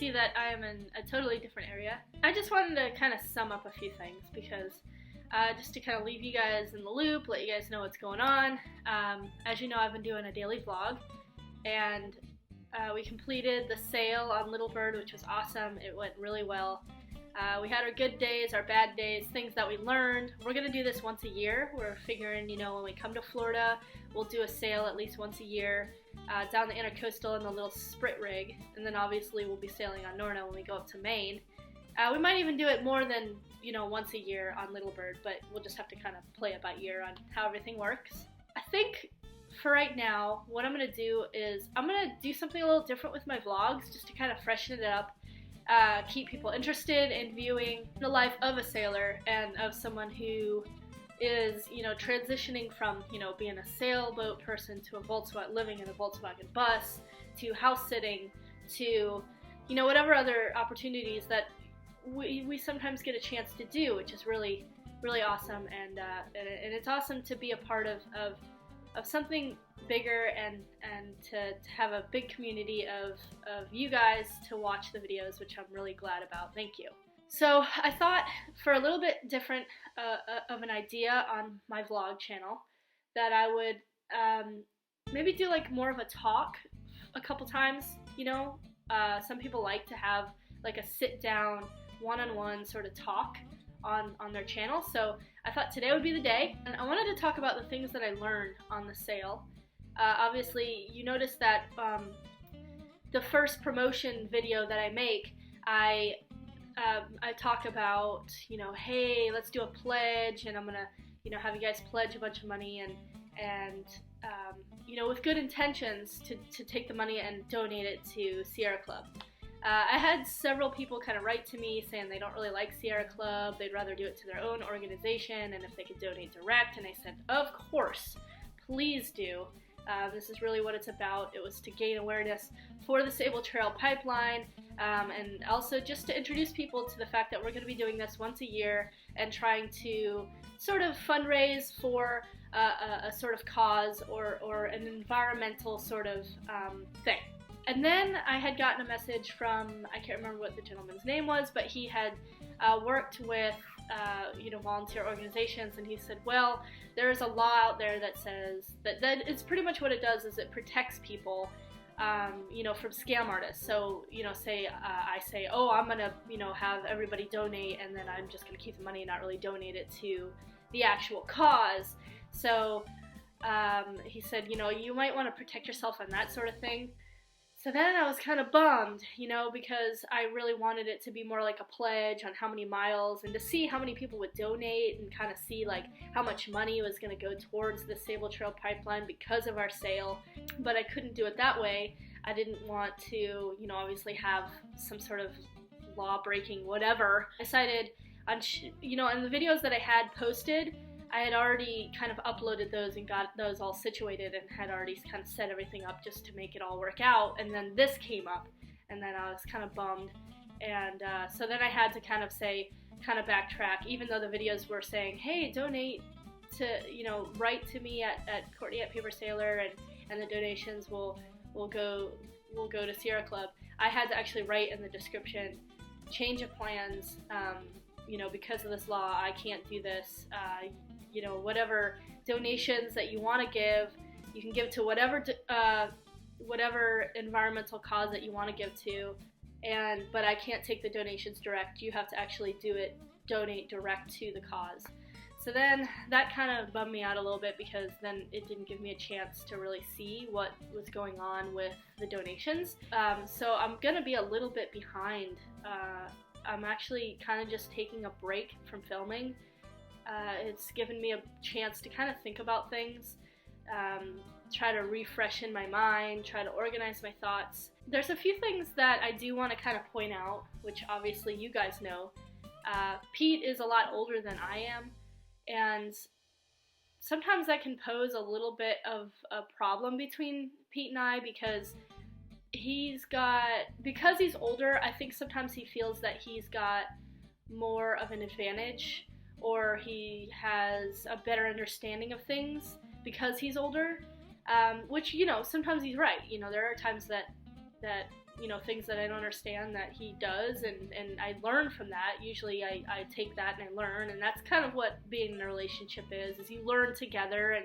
see that I am in a totally different area. I just wanted to kind of sum up a few things because just to kind of leave you guys in the loop, let you guys know what's going on. As you know, I've been doing a daily vlog, and we completed the sail on Little Bird, which was awesome. It went really well. We had our good days, our bad days, things that we learned. We're going to do this once a year. We're figuring, you know, when we come to Florida, we'll do a sail at least once a year down the intercoastal in the little Sprit rig, and then obviously we'll be sailing on Norna when we go up to Maine. We might even do it more than, you know, once a year on Little Bird, but we'll just have to kind of play it by ear on how everything works. I think for right now, what I'm going to do is I'm going to do something a little different with my vlogs just to kind of freshen it up. Keep people interested in viewing the life of a sailor and of someone who is, you know, transitioning from, you know, being a sailboat person to a Volkswagen, living in a Volkswagen bus, to house sitting, to, you know, whatever other opportunities that we sometimes get a chance to do, which is really, really awesome. And it's awesome to be a part of something bigger and to have a big community of you guys to watch the videos, which I'm really glad about. Thank you. So I thought for a little bit different of an idea on my vlog channel that I would maybe do like more of a talk a couple times, you know. Some people like to have like a sit down one-on-one sort of talk on their channel, so I thought today would be the day, and I wanted to talk about the things that I learned on the sail. Obviously, you noticed that the first promotion video that I make, I talk about, you know, hey, let's do a pledge, and I'm gonna, you know, have you guys pledge a bunch of money, and you know, with good intentions to take the money and donate it to Sierra Club. I had several people kind of write to me saying they don't really like Sierra Club, they'd rather do it to their own organization, and if they could donate direct, and I said, of course, please do. This is really what it's about. It was to gain awareness for the Sable Trail Pipeline, and also just to introduce people to the fact that we're going to be doing this once a year and trying to sort of fundraise for a sort of cause or an environmental sort of thing. And then I had gotten a message from, I can't remember what the gentleman's name was, but he had worked with you know, volunteer organizations, and he said, well, there's a law out there that says that it's pretty much what it does is it protects people, you know, from scam artists. So, you know, say I say, oh, I'm gonna, you know, have everybody donate, and then I'm just gonna keep the money and not really donate it to the actual cause. So he said, you know, you might want to protect yourself on that sort of thing. So then I was kind of bummed, you know, because I really wanted it to be more like a pledge on how many miles and to see how many people would donate and kind of see like how much money was going to go towards the Sable Trail Pipeline because of our sail. But I couldn't do it that way. I didn't want to, you know, obviously have some sort of law-breaking whatever. I decided on, you know, on the videos that I had posted, I had already kind of uploaded those and got those all situated and had already kind of set everything up just to make it all work out, and then this came up, and then I was kind of bummed, and so then I had to kind of backtrack, even though the videos were saying, hey, donate to, you know, write to me at Courtney at Paper Sailor, and the donations will go to Sierra Club. I had to actually write in the description, change of plans, you know, because of this law, I can't do this. You know, whatever donations that you want to give, you can give to whatever environmental cause that you want to give to, but I can't take the donations direct. You have to actually donate direct to the cause. So then that kind of bummed me out a little bit, because then it didn't give me a chance to really see what was going on with the donations. So I'm gonna be a little bit behind. I'm actually kind of just taking a break from filming. It's given me a chance to kind of think about things, try to refresh in my mind, try to organize my thoughts. There's a few things that I do want to kind of point out, which obviously you guys know. Pete is a lot older than I am, and sometimes that can pose a little bit of a problem between Pete and I, because he's older, I think sometimes he feels that he's got more of an advantage, or he has a better understanding of things because he's older, which, you know, sometimes he's right. You know, there are times that you know, things that I don't understand that he does, and I learn from that. Usually I take that and I learn, and that's kind of what being in a relationship is you learn together.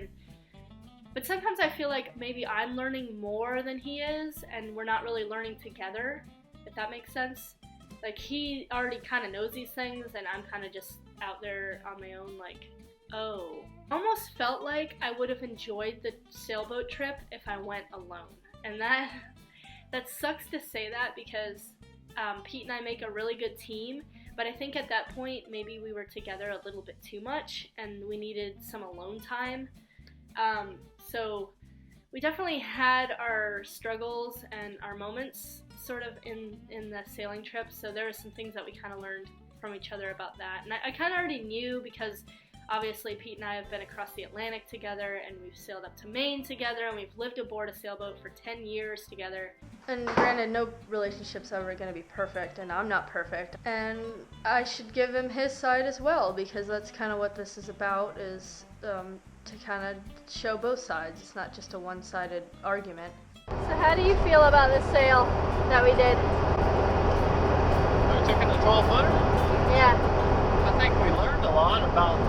But sometimes I feel like maybe I'm learning more than he is, and we're not really learning together, if that makes sense. Like, he already kind of knows these things, and I'm kind of just out there on my own, like, oh. Almost felt like I would have enjoyed the sailboat trip if I went alone. And that sucks to say that, because Pete and I make a really good team, but I think at that point maybe we were together a little bit too much and we needed some alone time. So we definitely had our struggles and our moments sort of in the sailing trip, so there are some things that we kind of learned from each other about that. And I kind of already knew, because obviously Pete and I have been across the Atlantic together, and we've sailed up to Maine together, and we've lived aboard a sailboat for 10 years together. And granted, no relationship's ever going to be perfect, and I'm not perfect. And I should give him his side as well, because that's kind of what this is about, is to kind of show both sides. It's not just a one-sided argument. So how do you feel about this sail that we did? We took in the 12-footer? Yeah. I think we learned a lot about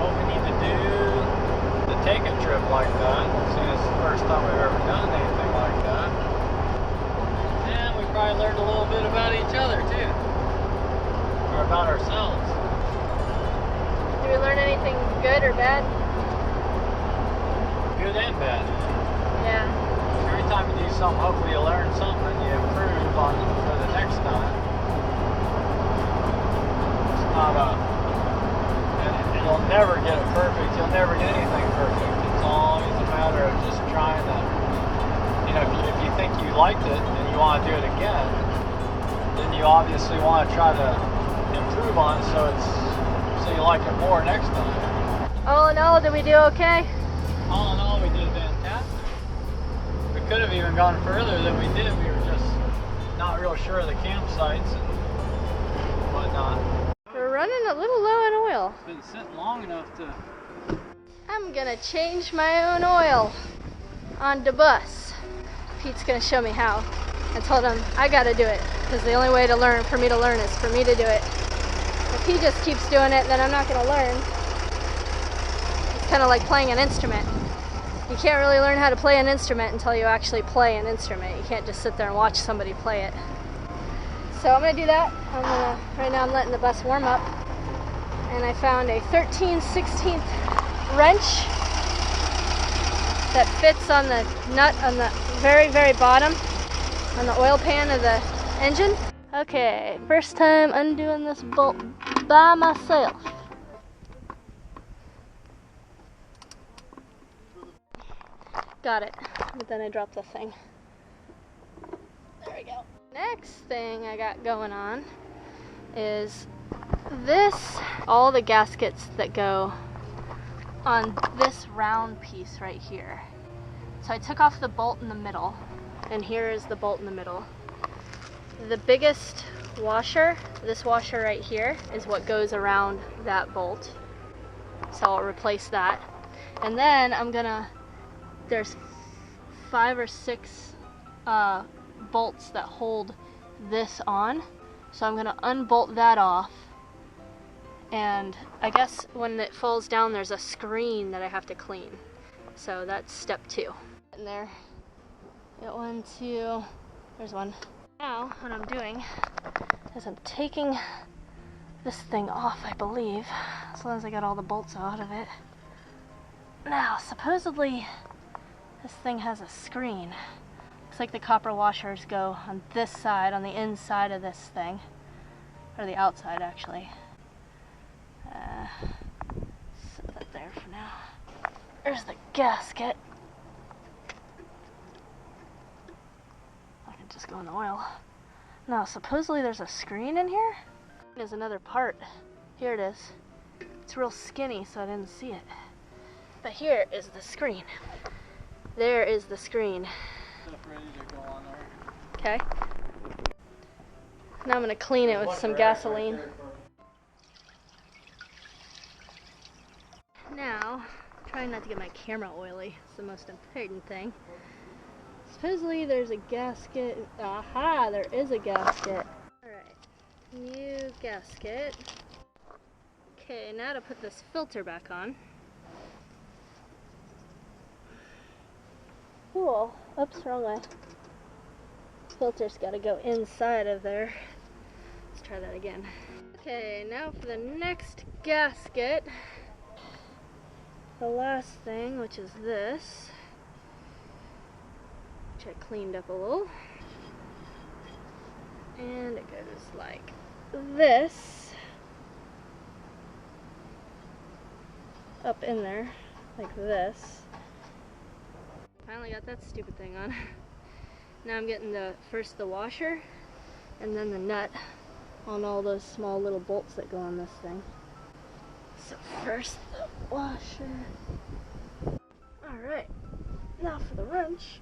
what we need to do to take a trip like that. Seeing it's the first time we've ever done anything like that. And we probably learned a little bit about each other too. Or about ourselves. Did we learn anything good or bad? Good and bad. Yeah. Every time you do something, hopefully you learn something and you improve on it for the next time. It's not it'll never get it perfect. You'll never get anything perfect. It's always a matter of just trying to, you know, if you think you liked it and you want to do it again, then you obviously want to try to improve on it so you like it more next time. All in all, did we do okay? All in all, we did fantastic. We could have even gone further than we did. We were just not real sure of the campsites and whatnot. We're running a little low in oil. It's been sitting long enough to... I'm gonna change my own oil on the bus. Pete's gonna show me how. I told him I gotta do it, because the only way for me to learn is for me to do it. If he just keeps doing it, then I'm not gonna learn. It's kind of like playing an instrument. You can't really learn how to play an instrument until you actually play an instrument. You can't just sit there and watch somebody play it. So I'm gonna do that. Right now I'm letting the bus warm up. And I found a 13/16 wrench that fits on the nut on the very, very bottom on the oil pan of the engine. Okay, first time undoing this bolt by myself. Got it, but then I dropped the thing. There we go. Next thing I got going on is all the gaskets that go on this round piece right here. So I took off the bolt in the middle, and here is the bolt in the middle. The biggest washer, this washer right here, is what goes around that bolt. So I'll replace that. And then there's 5 or 6 bolts that hold this on. So I'm gonna unbolt that off. And I guess when it falls down, there's a screen that I have to clean. So that's step 2. In there. Got 1, 2, there's 1. Now, what I'm doing is I'm taking this thing off, I believe, as long as I got all the bolts out of it. Now, supposedly, this thing has a screen. Looks like the copper washers go on this side, on the inside of this thing. Or the outside, actually. Set that there for now. There's the gasket. I can just go in the oil. Now, supposedly there's a screen in here. There's another part. Here it is. It's real skinny, so I didn't see it. But here is the screen. There is the screen. Stuff ready to go on there. Okay. Now I'm gonna clean it with some gasoline. Now, trying not to get my camera oily. It's the most important thing. Supposedly there's a gasket. Aha, there is a gasket. Alright, new gasket. Okay, now to put this filter back on. Cool. Oops, wrong way. Filter's got to go inside of there. Let's try that again. Okay, now for the next gasket. The last thing, which is this, which I cleaned up a little. And it goes like this. Up in there, like this. Finally got that stupid thing on. Now I'm getting first the washer and then the nut on all those small little bolts that go on this thing. So first the washer. Alright, now for the wrench.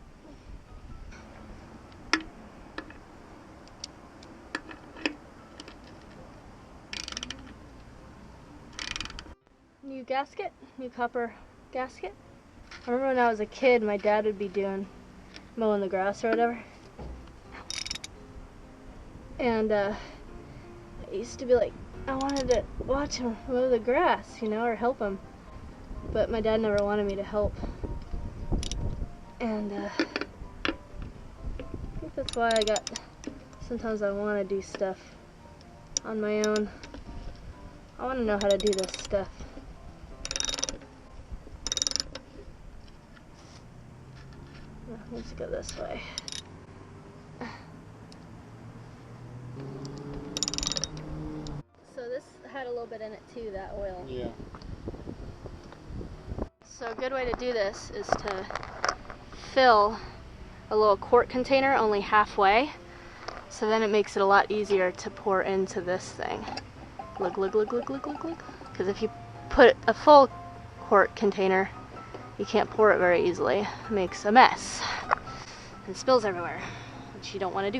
New gasket, new copper gasket. I remember when I was a kid, my dad would be mowing the grass or whatever. And I used to be like, I wanted to watch him mow the grass, you know, or help him. But my dad never wanted me to help. And I think that's why sometimes I want to do stuff on my own. I want to know how to do this stuff. Let's go this way. So this had a little bit in it too, that oil. Yeah. So a good way to do this is to fill a little quart container only halfway. So then it makes it a lot easier to pour into this thing. Look, look, look, look, look, look, look. Because if you put a full quart container, you can't pour it very easily. It makes a mess and spills everywhere, which you don't want to do.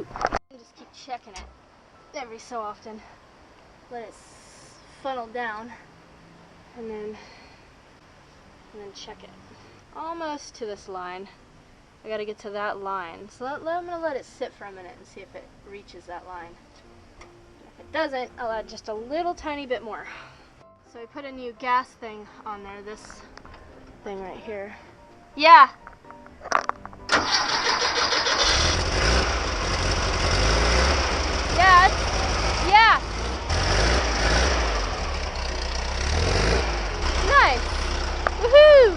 You just keep checking it every so often. Let it funnel down and then check it. Almost to this line. I gotta get to that line. So I'm gonna let it sit for a minute and see if it reaches that line. If it doesn't, I'll add just a little tiny bit more. So I put a new gas thing on there, this thing right here. Yeah! Yeah! Nice! Woohoo!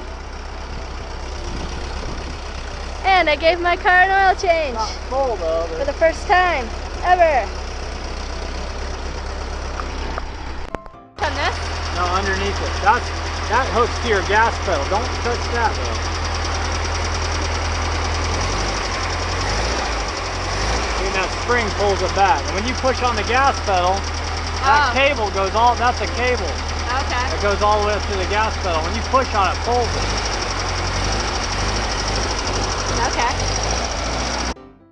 And I gave my car an oil change. Not full though. For the first time ever. On this? No, underneath it. That hooks to your gas pedal. Don't touch that though. And that spring pulls it back. And when you push on the gas pedal, that cable goes all, that's a cable. Okay. It goes all the way up to the gas pedal. When you push on it, pulls it. Okay.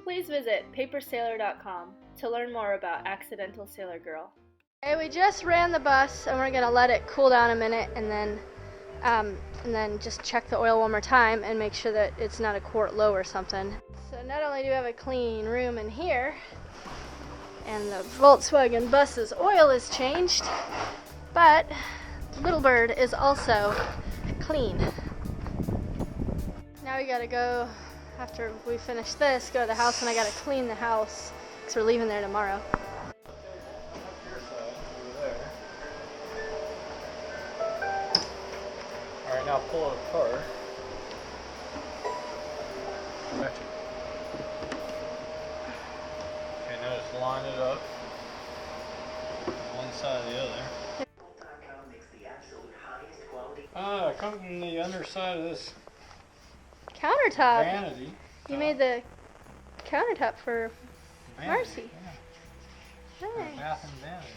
Please visit papersailor.com to learn more about Accidental Sailor Girl. Okay, we just ran the bus and we're gonna let it cool down a minute and then just check the oil one more time and make sure that it's not a quart low or something. So not only do we have a clean room in here and the Volkswagen bus's oil is changed, but Little Bird is also clean. Now we gotta go, after we finish this, go to the house, and I gotta clean the house because we're leaving there tomorrow. Alright, now pull it apart. Gotcha. Okay, now just line it up. One side or the other. Come from the underside of this Countertop. vanity. You made the countertop for Vanity, Marcy. Yeah. Nice. Bath and vanity.